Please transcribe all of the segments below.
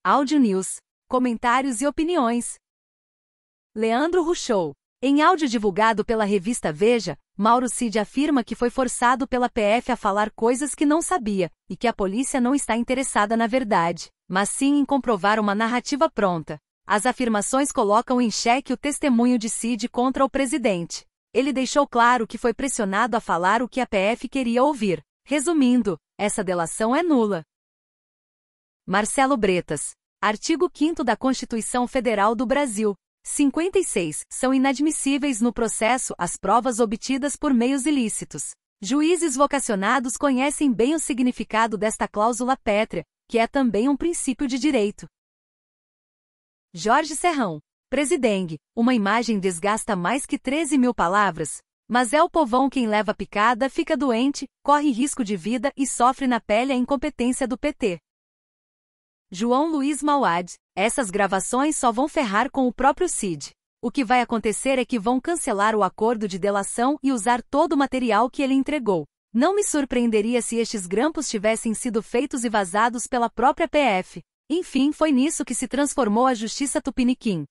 Áudio News. Comentários e opiniões. Leandro Ruschou. Em áudio divulgado pela revista Veja, Mauro Cid afirma que foi forçado pela PF a falar coisas que não sabia, e que a polícia não está interessada na verdade, mas sim em comprovar uma narrativa pronta. As afirmações colocam em xeque o testemunho de Cid contra o presidente. Ele deixou claro que foi pressionado a falar o que a PF queria ouvir. Resumindo, essa delação é nula. Marcelo Bretas. Artigo 5º da Constituição Federal do Brasil. 56. São inadmissíveis no processo as provas obtidas por meios ilícitos. Juízes vocacionados conhecem bem o significado desta cláusula pétrea, que é também um princípio de direito. Jorge Serrão. Presidengue. Uma imagem desgasta mais que 13.000 palavras. Mas é o povão quem leva picada, fica doente, corre risco de vida e sofre na pele a incompetência do PT. João Luiz Mauad. Essas gravações só vão ferrar com o próprio Cid. O que vai acontecer é que vão cancelar o acordo de delação e usar todo o material que ele entregou. Não me surpreenderia se estes grampos tivessem sido feitos e vazados pela própria PF. Enfim, foi nisso que se transformou a Justiça Tupiniquim.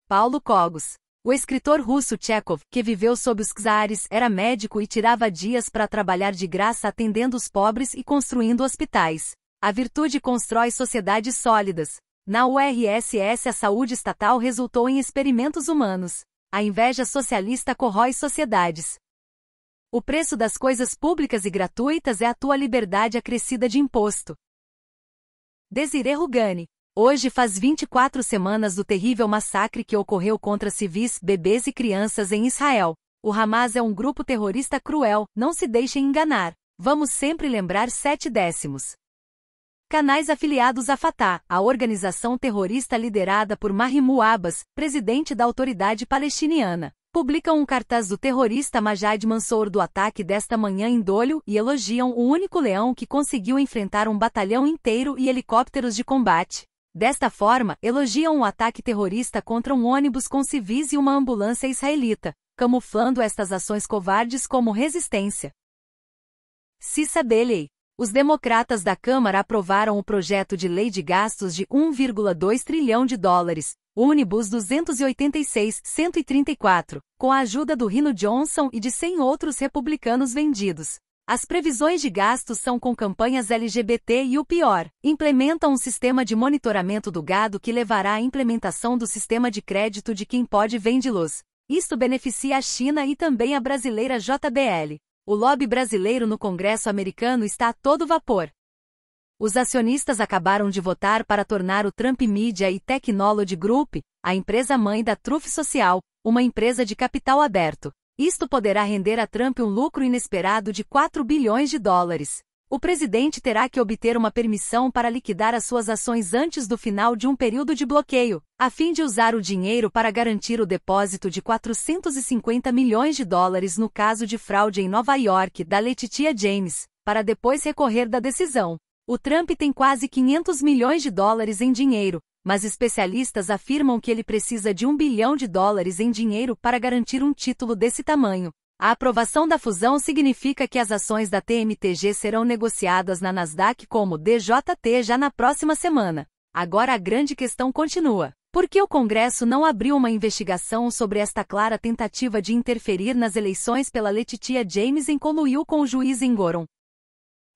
Paulo Cogos. O escritor russo Chekhov, que viveu sob os czares, era médico e tirava dias para trabalhar de graça atendendo os pobres e construindo hospitais. A virtude constrói sociedades sólidas. Na URSS a saúde estatal resultou em experimentos humanos. A inveja socialista corrói sociedades. O preço das coisas públicas e gratuitas é a tua liberdade acrescida de imposto. Desirê Rugani. Hoje faz 24 semanas do terrível massacre que ocorreu contra civis, bebês e crianças em Israel. O Hamas é um grupo terrorista cruel, não se deixem enganar. Vamos sempre lembrar 7/10. Canais afiliados à Fatah, a organização terrorista liderada por Mahmoud Abbas, presidente da autoridade palestiniana, publicam um cartaz do terrorista Majid Mansour do ataque desta manhã em Dolho e elogiam o único leão que conseguiu enfrentar um batalhão inteiro e helicópteros de combate. Desta forma, elogiam o ataque terrorista contra um ônibus com civis e uma ambulância israelita, camuflando estas ações covardes como resistência. Cissa Beley. Os democratas da Câmara aprovaram o projeto de lei de gastos de 1,2 trilhão de dólares, Unibus 286-134, com a ajuda do Rino Johnson e de 100 outros republicanos vendidos. As previsões de gastos são com campanhas LGBT e o pior, implementam um sistema de monitoramento do gado que levará à implementação do sistema de crédito de quem pode vende-los. Isto beneficia a China e também a brasileira JBL. O lobby brasileiro no Congresso americano está a todo vapor. Os acionistas acabaram de votar para tornar o Trump Media e Technology Group, a empresa-mãe da Truth Social, uma empresa de capital aberto. Isto poderá render a Trump um lucro inesperado de 4 bilhões de dólares. O presidente terá que obter uma permissão para liquidar as suas ações antes do final de um período de bloqueio, a fim de usar o dinheiro para garantir o depósito de 450 milhões de dólares no caso de fraude em Nova York da Letitia James, para depois recorrer da decisão. O Trump tem quase 500 milhões de dólares em dinheiro, mas especialistas afirmam que ele precisa de 1 bilhão de dólares em dinheiro para garantir um título desse tamanho. A aprovação da fusão significa que as ações da TMTG serão negociadas na Nasdaq como DJT já na próxima semana. Agora a grande questão continua. Por que o Congresso não abriu uma investigação sobre esta clara tentativa de interferir nas eleições pela Letitia James em conluio com o juiz Engoron?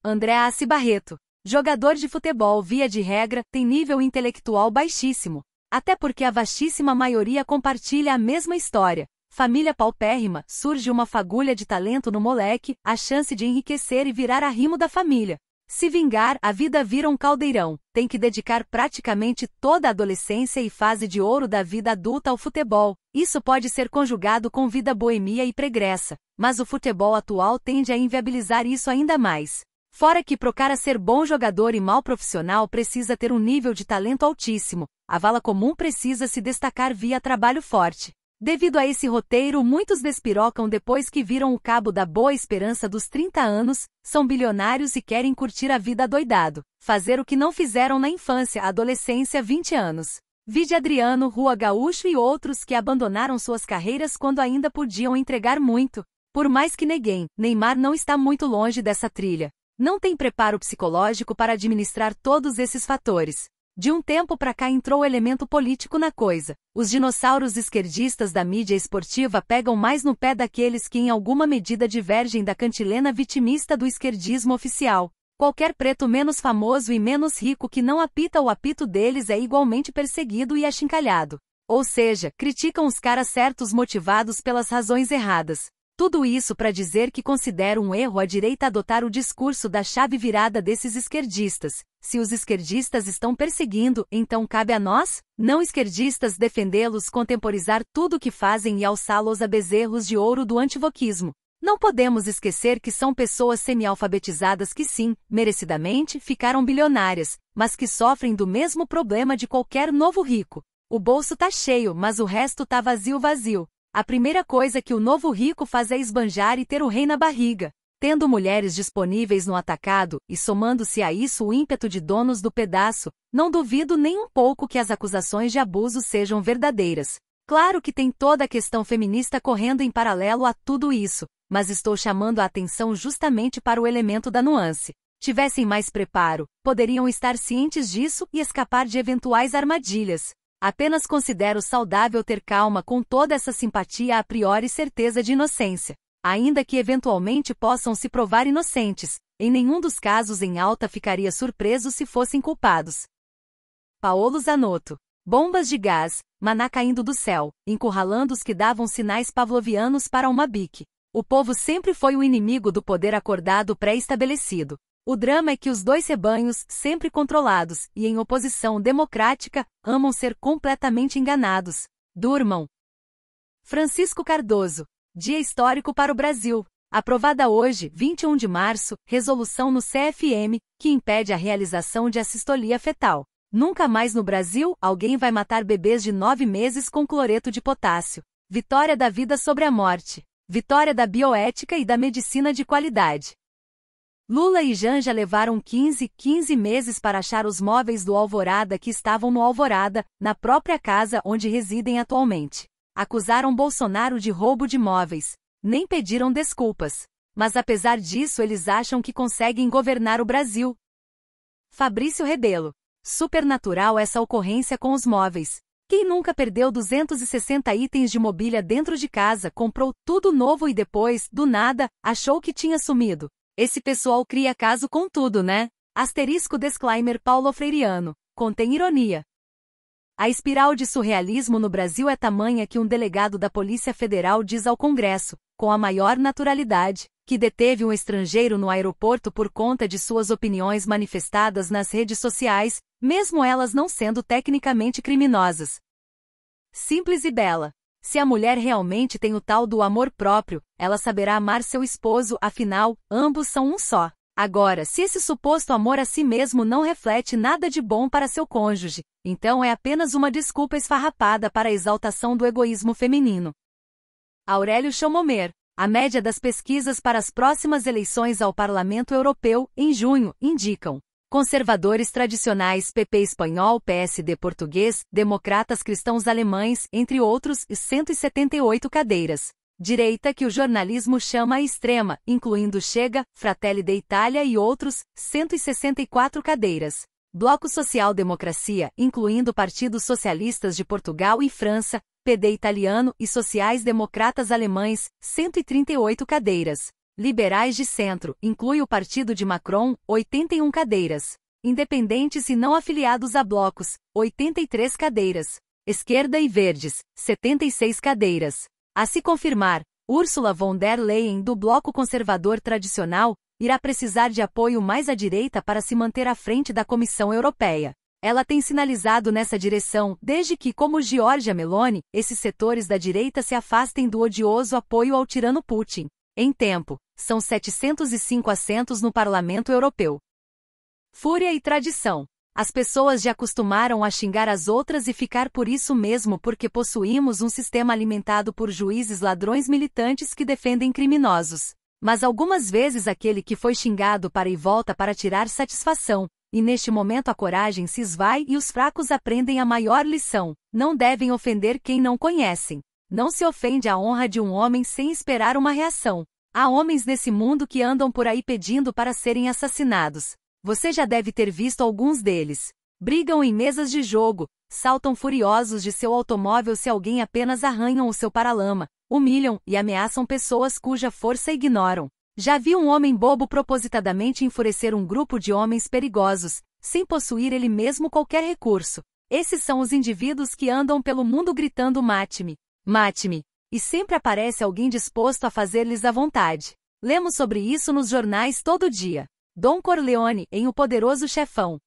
André Assi Barreto. Jogador de futebol, via de regra, tem nível intelectual baixíssimo. Até porque a vastíssima maioria compartilha a mesma história. Família paupérrima, surge uma fagulha de talento no moleque, a chance de enriquecer e virar arrimo da família. Se vingar, a vida vira um caldeirão, tem que dedicar praticamente toda a adolescência e fase de ouro da vida adulta ao futebol. Isso pode ser conjugado com vida boêmia e pregressa, mas o futebol atual tende a inviabilizar isso ainda mais. Fora que pro cara ser bom jogador e mau profissional precisa ter um nível de talento altíssimo, a vala comum precisa se destacar via trabalho forte. Devido a esse roteiro, muitos despirocam depois que viram o cabo da boa esperança dos 30 anos, são bilionários e querem curtir a vida adoidado, fazer o que não fizeram na infância, adolescência, 20 anos. Vide Adriano, Rua Gaúcho e outros que abandonaram suas carreiras quando ainda podiam entregar muito. Por mais que neguem, Neymar não está muito longe dessa trilha. Não tem preparo psicológico para administrar todos esses fatores. De um tempo pra cá entrou o elemento político na coisa. Os dinossauros esquerdistas da mídia esportiva pegam mais no pé daqueles que em alguma medida divergem da cantilena vitimista do esquerdismo oficial. Qualquer preto menos famoso e menos rico que não apita o apito deles é igualmente perseguido e achincalhado. Ou seja, criticam os caras certos motivados pelas razões erradas. Tudo isso para dizer que considero um erro a direita adotar o discurso da chave virada desses esquerdistas. Se os esquerdistas estão perseguindo, então cabe a nós, não esquerdistas, defendê-los, contemporizar tudo o que fazem e alçá-los a bezerros de ouro do antivoquismo. Não podemos esquecer que são pessoas semi-alfabetizadas que sim, merecidamente, ficaram bilionárias, mas que sofrem do mesmo problema de qualquer novo rico. O bolso tá cheio, mas o resto tá vazio. A primeira coisa que o novo rico faz é esbanjar e ter o rei na barriga. Tendo mulheres disponíveis no atacado, e somando-se a isso o ímpeto de donos do pedaço, não duvido nem um pouco que as acusações de abuso sejam verdadeiras. Claro que tem toda a questão feminista correndo em paralelo a tudo isso, mas estou chamando a atenção justamente para o elemento da nuance. Tivessem mais preparo, poderiam estar cientes disso e escapar de eventuais armadilhas. Apenas considero saudável ter calma com toda essa simpatia a priori e certeza de inocência. Ainda que eventualmente possam se provar inocentes, em nenhum dos casos em alta ficaria surpreso se fossem culpados. Paolo Zanotto. Bombas de gás, maná caindo do céu, encurralando os que davam sinais pavlovianos para uma bique. O povo sempre foi o inimigo do poder acordado pré-estabelecido. O drama é que os dois rebanhos, sempre controlados e em oposição democrática, amam ser completamente enganados. Durmam. Francisco Cardoso. Dia histórico para o Brasil. Aprovada hoje, 21 de março, resolução no CFM, que impede a realização de assistolia fetal. Nunca mais no Brasil, alguém vai matar bebês de 9 meses com cloreto de potássio. Vitória da vida sobre a morte. Vitória da bioética e da medicina de qualidade. Lula e Janja levaram 15 meses para achar os móveis do Alvorada que estavam no Alvorada, na própria casa onde residem atualmente. Acusaram Bolsonaro de roubo de móveis. Nem pediram desculpas. Mas apesar disso eles acham que conseguem governar o Brasil. Fabrício Rebelo. Supernatural essa ocorrência com os móveis. Quem nunca perdeu 260 itens de mobília dentro de casa, comprou tudo novo e depois, do nada, achou que tinha sumido? Esse pessoal cria caso com tudo, né? Asterisco disclaimer Paulo Freireano. Contém ironia. A espiral de surrealismo no Brasil é tamanha que um delegado da Polícia Federal diz ao Congresso, com a maior naturalidade, que deteve um estrangeiro no aeroporto por conta de suas opiniões manifestadas nas redes sociais, mesmo elas não sendo tecnicamente criminosas. Simples e bela. Se a mulher realmente tem o tal do amor próprio, ela saberá amar seu esposo, afinal, ambos são um só. Agora, se esse suposto amor a si mesmo não reflete nada de bom para seu cônjuge, então é apenas uma desculpa esfarrapada para a exaltação do egoísmo feminino. Aurélio Chomomer. A média das pesquisas para as próximas eleições ao Parlamento Europeu, em junho, indicam conservadores tradicionais PP espanhol, PSD português, democratas cristãos alemães, entre outros, e 178 cadeiras. Direita que o jornalismo chama a extrema, incluindo Chega, Fratelli d'Italia e outros, 164 cadeiras. Bloco Social Democracia, incluindo partidos socialistas de Portugal e França, PD italiano e sociais-democratas alemães, 138 cadeiras. Liberais de centro, inclui o partido de Macron, 81 cadeiras. Independentes e não afiliados a blocos, 83 cadeiras. Esquerda e Verdes, 76 cadeiras. A se confirmar, Ursula von der Leyen do bloco conservador tradicional, irá precisar de apoio mais à direita para se manter à frente da Comissão Europeia. Ela tem sinalizado nessa direção, desde que, como Giorgia Meloni, esses setores da direita se afastem do odioso apoio ao tirano Putin. Em tempo, são 705 assentos no Parlamento Europeu. Fúria e tradição. As pessoas já acostumaram a xingar as outras e ficar por isso mesmo porque possuímos um sistema alimentado por juízes ladrões militantes que defendem criminosos. Mas algumas vezes aquele que foi xingado para e volta para tirar satisfação, e neste momento a coragem se esvai e os fracos aprendem a maior lição: não devem ofender quem não conhecem. Não se ofende a honra de um homem sem esperar uma reação. Há homens nesse mundo que andam por aí pedindo para serem assassinados. Você já deve ter visto alguns deles. Brigam em mesas de jogo, saltam furiosos de seu automóvel se alguém apenas arranham o seu paralama, humilham e ameaçam pessoas cuja força ignoram. Já vi um homem bobo propositadamente enfurecer um grupo de homens perigosos, sem possuir ele mesmo qualquer recurso. Esses são os indivíduos que andam pelo mundo gritando mate-me, mate-me, e sempre aparece alguém disposto a fazer-lhes a vontade. Lemos sobre isso nos jornais todo dia. Don Corleone, em O Poderoso Chefão.